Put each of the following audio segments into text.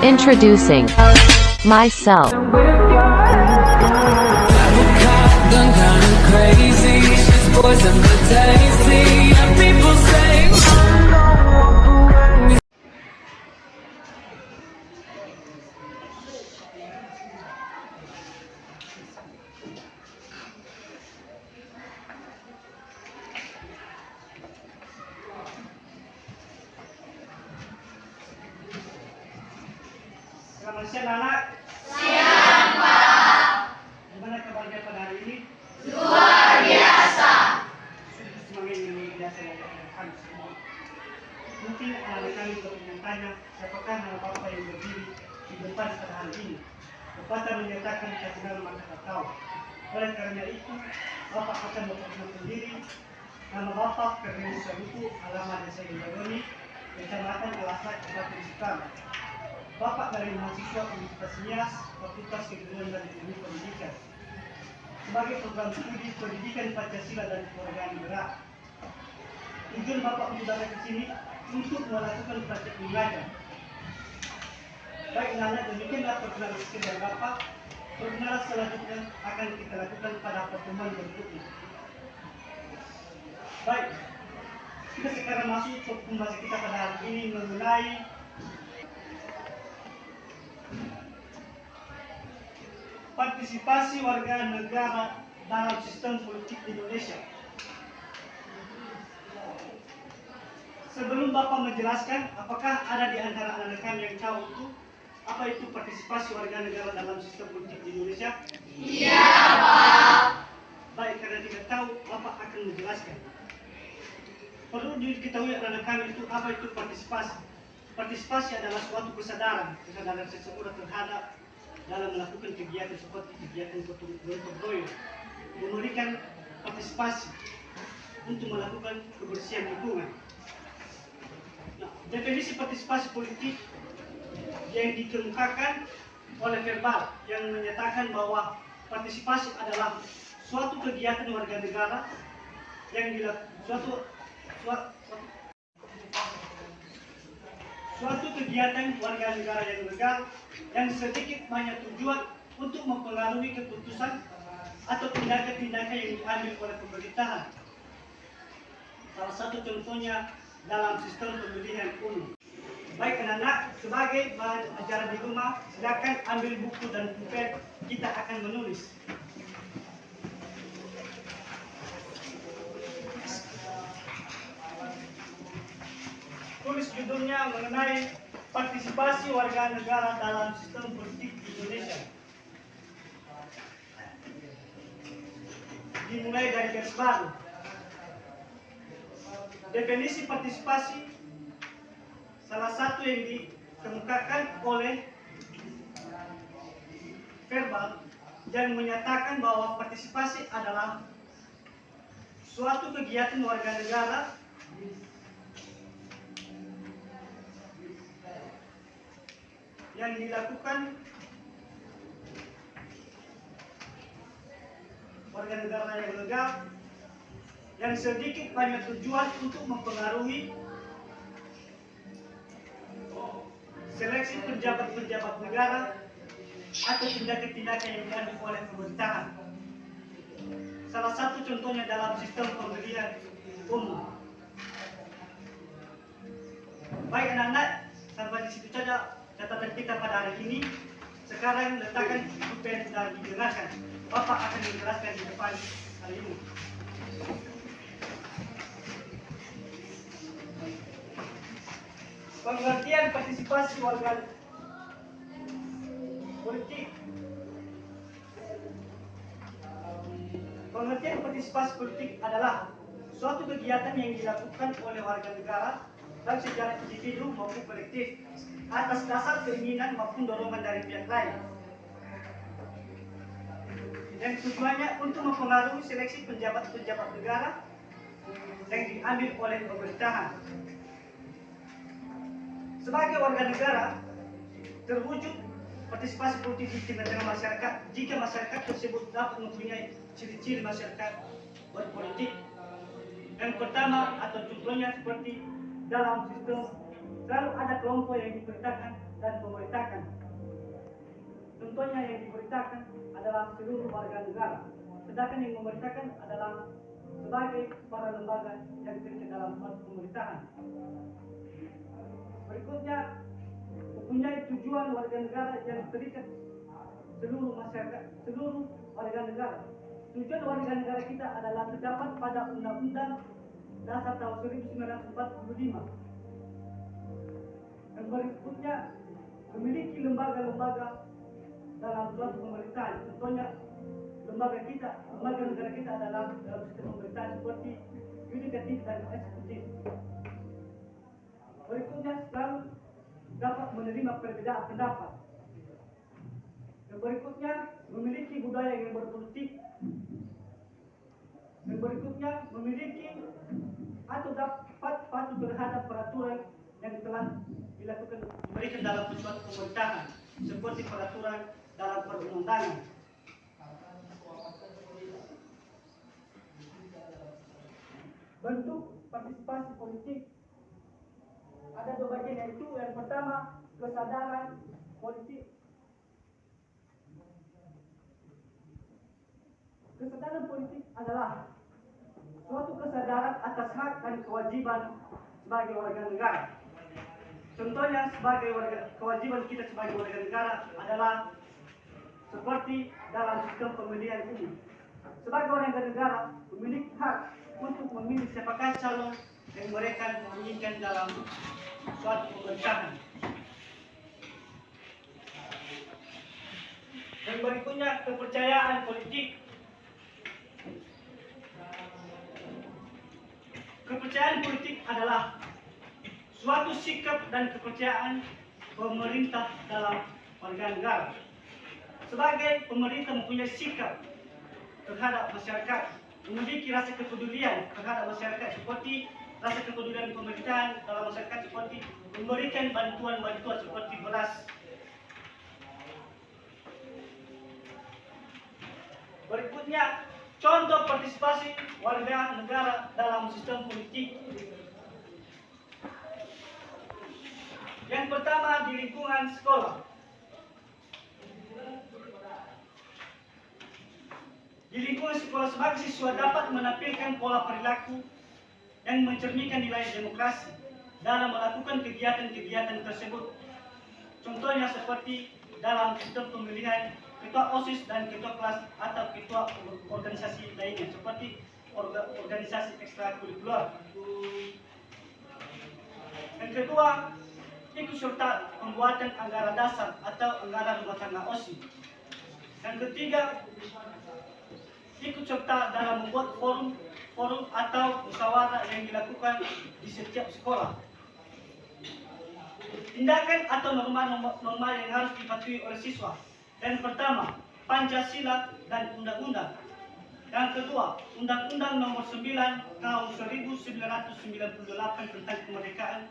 Introducing myself. Selamat siang anak. Siang Pak. Gimana kabarnya pada hari ini? Luar biasa. Semakin yang biasa yang kami semua. Mungkin anak kami bertanya, siapakah nama Bapak yang berdiri di depan pada hari ini? Bapak menyatakan tak kenal maka tak tahu. Oleh karena itu, Bapak akan memperkenalkan diri. Nama Bapak Ferdinand Sabuku, alamat Desa Indradoni, Kecamatan Alasak, Kabupaten Sukabumi. Bapak dari mahasiswa Universitas Nias, Fakultas Keguruan dan Ilmu Pendidikan. Sebagai program studi pendidikan Pancasila dan Kewarganegaraan. Tujuan Bapak untuk datang ke sini untuk melakukan praktek mengajar. Baik anak, demikianlah perkenalan dari Bapak. Perkenalan selanjutnya akan kita lakukan pada pertemuan berikutnya. Baik, kita sekarang masuk ke pembahasan kita pada hari ini mengenai partisipasi warga negara dalam sistem politik Indonesia. Sebelum Bapak menjelaskan, apakah ada di antara anak kami yang tahu itu apa itu partisipasi warga negara dalam sistem politik di Indonesia? Iya, Pak. Baik, karena tidak tahu, Bapak akan menjelaskan. Perlu diketahui anak kami itu apa itu partisipasi. Partisipasi adalah suatu kesadaran seseorang terhadap dalam melakukan kegiatan seperti kegiatan gotong royong, memberikan partisipasi untuk melakukan kebersihan lingkungan. Nah, definisi partisipasi politik yang dikemukakan oleh verbal yang menyatakan bahwa partisipasi adalah suatu kegiatan warga negara yang suatu kegiatan warga negara yang legal yang sedikit banyak tujuan untuk mempengaruhi keputusan atau tindakan-tindakan yang diambil oleh pemerintahan. Salah satu contohnya dalam sistem pemilihan umum. Baik anak-anak, sebagai bahan ajaran di rumah, silakan ambil buku dan pulpen, kita akan menulis. Tulis judulnya mengenai partisipasi warga negara dalam sistem politik Indonesia. Dimulai dari garis baru. Definisi partisipasi salah satu yang dikemukakan oleh verbal yang menyatakan bahwa partisipasi adalah suatu kegiatan warga negara yang dilakukan warga negara yang legal yang sedikit banyak tujuan untuk mempengaruhi seleksi pejabat-pejabat negara atau tindakan-tindakan yang diambil oleh pemerintahan. Salah satu contohnya dalam sistem pemilihan umum. Baik anak-anak, sampai di situ saja catatan kita pada hari ini. Sekarang letakkan pulpen dan didengarkan. Bapak akan menjelaskan di depan kali ini. Pengertian partisipasi warga politik. Pengertian partisipasi politik adalah suatu kegiatan yang dilakukan oleh warga negara baik secara individu maupun kolektif atas dasar keinginan maupun dorongan dari pihak lain. Dan tujuannya untuk mempengaruhi seleksi pejabat-pejabat negara yang diambil oleh pemerintahan. Sebagai warga negara, terwujud partisipasi politik di tengah-tengah masyarakat jika masyarakat tersebut dapat mempunyai ciri-ciri masyarakat berpolitik. Yang pertama atau contohnya seperti dalam sistem selalu ada kelompok yang diperintahkan dan memerintahkan. adalah seluruh warga negara, sedangkan yang memerintahkan adalah sebagai para lembaga yang terlibat dalam pemerintahan. Berikutnya, mempunyai tujuan warga negara yang terikat seluruh masyarakat, seluruh warga negara. Tujuan warga negara kita adalah terdapat pada Undang-Undang Dasar tahun 1945. Yang berikutnya, memiliki lembaga-lembaga dalam suatu pemerintahan. Contohnya, lembaga negara kita adalah dalam sistem pemerintahan seperti yudikatif dan eksekutif. Berikutnya, selalu dapat menerima perbedaan pendapat. Yang berikutnya, memiliki budaya yang berpolitik. Yang berikutnya, memiliki atau dapat patuh terhadap peraturan yang telah diberikan dalam suatu pemerintahan, seperti peraturan dalam perundang-undangan. Bentuk partisipasi politik ada dua bagian, yaitu yang pertama kesadaran politik. Kesadaran politik adalah suatu kesadaran atas hak dan kewajiban sebagai warga negara. Contohnya, kewajiban kita sebagai warga negara adalah seperti dalam sistem pemilihan umum. Sebagai warga negara memiliki hak untuk memilih siapakah calon yang mereka inginkan dalam suatu pemerintahan. Dan berikutnya, kepercayaan politik. Kepercayaan politik adalah suatu sikap dan kepercayaan pemerintah dalam warga negara. Sebagai pemerintah mempunyai sikap terhadap masyarakat, memiliki rasa kepedulian terhadap masyarakat, seperti rasa kepedulian pemerintahan dalam masyarakat, seperti memberikan bantuan-bantuan seperti beras. Berikutnya, contoh partisipasi warga negara dalam sistem politik. Yang pertama, di lingkungan sekolah. Di lingkungan sekolah, sebagai siswa dapat menampilkan pola perilaku yang mencerminkan nilai demokrasi dalam melakukan kegiatan-kegiatan tersebut. Contohnya seperti dalam sistem pemilihan ketua OSIS dan ketua kelas atau ketua organisasi lainnya, seperti organisasi ekstrakurikuler. Yang kedua, ikut serta pembuatan anggaran dasar atau anggaran rumah tangga OSIS. Yang ketiga, ikut serta dalam membuat forum atau musyawarah yang dilakukan di setiap sekolah. Tindakan atau norma yang harus dipatuhi oleh siswa. Yang pertama, Pancasila dan undang-undang. Yang kedua, Undang-Undang Nomor 9 Tahun 1998 tentang kemerdekaan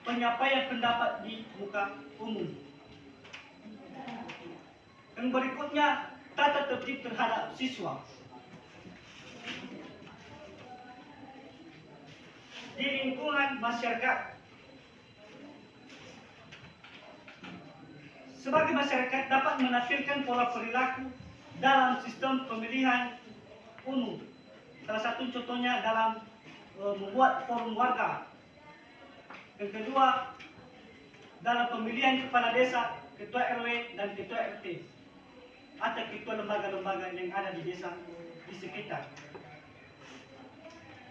penyampaian pendapat di muka umum. Yang berikutnya, tata tertib terhadap siswa. Di lingkungan masyarakat. Sebagai masyarakat dapat menampilkan pola perilaku dalam sistem pemilihan umum. Salah satu contohnya dalam membuat forum warga. Yang kedua, dalam pemilihan kepala desa, ketua RW dan ketua RT atau ketua lembaga-lembaga yang ada di desa di sekitar.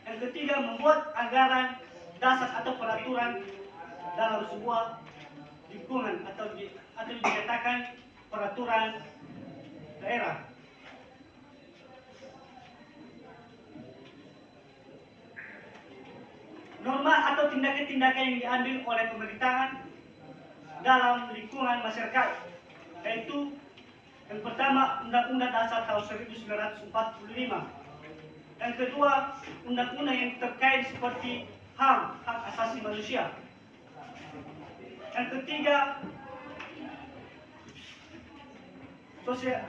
Yang ketiga, membuat anggaran dasar atau peraturan dalam sebuah lingkungan atau dikatakan peraturan daerah. Norma atau tindakan-tindakan yang diambil oleh pemerintahan dalam lingkungan masyarakat, yaitu yang pertama, Undang-Undang Dasar tahun 1945. Yang kedua, undang-undang yang terkait seperti HAM, hak asasi manusia. Yang ketiga,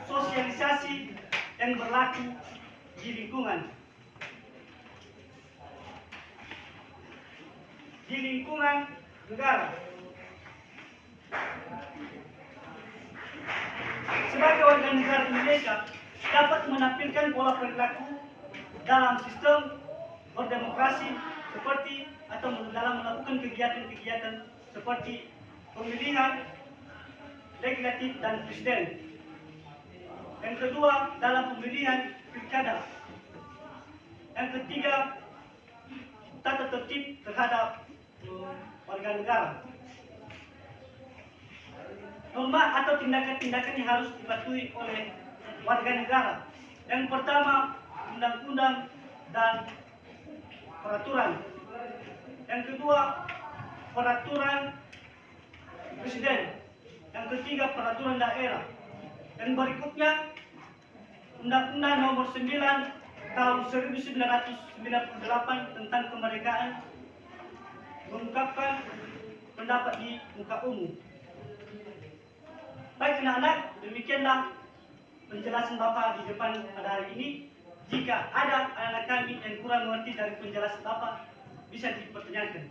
sosialisasi yang berlaku di lingkungan. Di lingkungan negara. Sebagai warga warga negara Indonesia dapat menampilkan pola perilaku dalam sistem berdemokrasi seperti atau dalam melakukan kegiatan-kegiatan seperti pemilihan legislatif dan presiden. Yang kedua, dalam pemilihan pilkada. Yang ketiga, tata tertib terhadap warga negara. Norma atau tindakan-tindakan yang harus dipatuhi oleh warga negara. Yang pertama, undang-undang dan peraturan. Yang kedua, peraturan presiden. Yang ketiga, peraturan daerah. Yang berikutnya, Undang-Undang Nomor 9 Tahun 1998 tentang kemerdekaan mengungkapkan pendapat di muka umum. Baik anak-anak, demikianlah penjelasan Bapak di depan pada hari ini. Jika ada anak-anak kami yang kurang mengerti dari penjelasan Bapak, bisa dipertanyakan.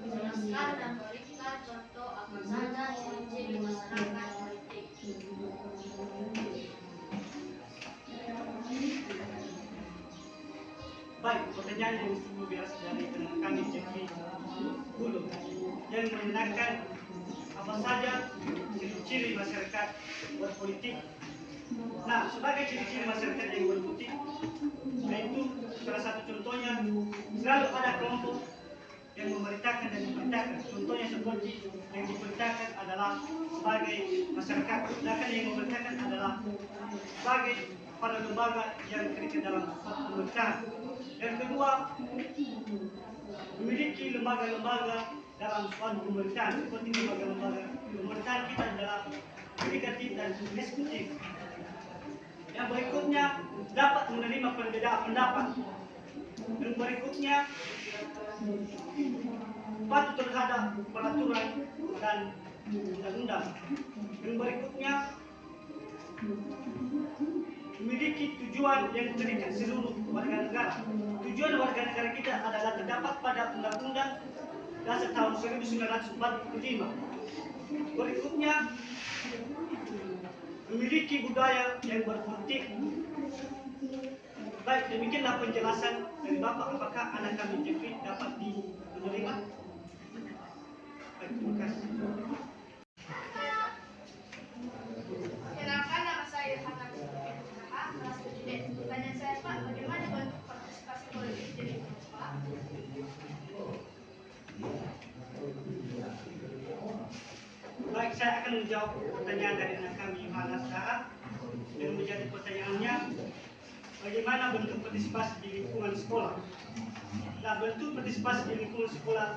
Jelaskan dan berikan contoh apa saja ciri-ciri masyarakat politik. Baik, pertanyaan yang sungguh biasa dari teman kami Jeffrey dulu yang menanyakan apa saja ciri-ciri masyarakat berpolitik. Nah, sebagai ciri-ciri masyarakat yang berpolitik, yaitu salah satu contohnya selalu ada kelompok yang memerintahkan dan diperintahkan. Contohnya seperti yang diperintahkan adalah sebagai masyarakat, sedangkan yang memerintahkan adalah sebagai para lembaga yang terlibat dalam pemerintahan. Yang kedua, memiliki lembaga-lembaga dalam suatu pemerintahan seperti lembaga-lembaga pemerintahan kita adalah legislatif dan eksekutif. Yang berikutnya, dapat menerima perbedaan pendapat. Yang berikutnya, patuh terhadap peraturan dan undang-undang. Yang berikutnya, memiliki tujuan yang terikat seluruh warga negara. Tujuan warga negara kita adalah terdapat pada Undang-Undang Dasar tahun 1945. Berikutnya, memiliki budaya yang berpolitik. Baik, demikianlah penjelasan dari Bapak. Apakah anak kami Jeffrey dapat diterima? Baik, terima kasih. Kenalkan, nama saya Hanan Sufianusaha, kelas 7D. Pertanyaan saya, Pak, bagaimana bentuk partisipasi politik di Indonesia, Pak? Baik, saya akan menjawab pertanyaan dari anak kami Hanan Sufianusaha. Dan menjadi pertanyaannya, bagaimana bentuk partisipasi di lingkungan sekolah? Nah, bentuk partisipasi di lingkungan sekolah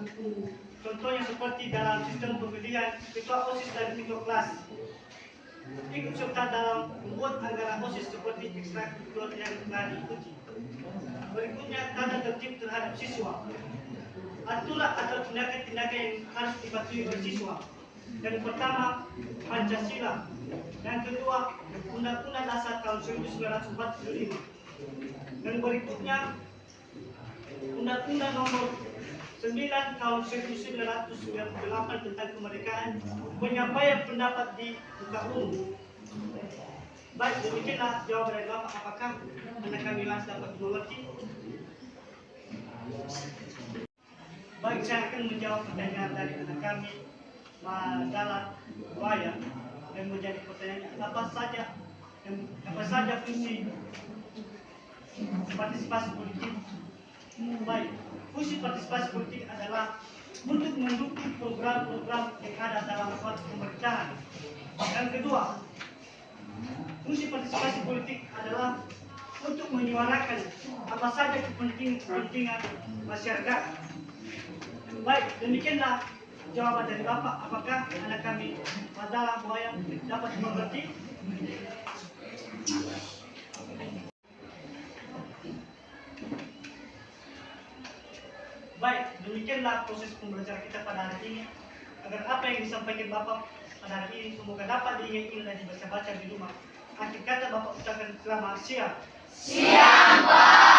contohnya seperti dalam sistem pemilihan ketua OSIS dan ketua kelas. Ikut serta dalam membuat anggaran OSIS seperti ekstrakurikuler yang telah diikuti. Berikutnya, tata tertib terhadap siswa. Aturan atau tindakan-tindakan yang harus dipatuhi oleh siswa. Yang pertama, Pancasila. Yang kedua, Undang-Undang Dasar tahun 1945. Dan berikutnya, Undang-Undang Nomor 9 tahun 1998 tentang kemerdekaan, penyampaian pendapat di muka umum. Baik, demikianlah jawaban dari Bapak. Apakah anak kami dapat mengerti? Baik, saya akan menjawab pertanyaan dari anak kami Dalat Buaya yang menjadi pertanyaan apa saja fungsi partisipasi politik. Baik, fungsi partisipasi politik adalah untuk mendukung program-program yang ada dalam suatu pemerintahan. Yang kedua, fungsi partisipasi politik adalah untuk menyuarakan apa saja kepentingan masyarakat. Baik, demikianlah jawaban dari Bapak. Apakah anak kami Dalat Buaya dapat mengerti? Baik, demikianlah proses pembelajaran kita pada hari ini. Agar apa yang disampaikan Bapak pada hari ini semoga dapat diingat-ingat dan dibaca-baca di rumah. Akhir kata Bapak ucapkan selamat siang. Siang, Pak.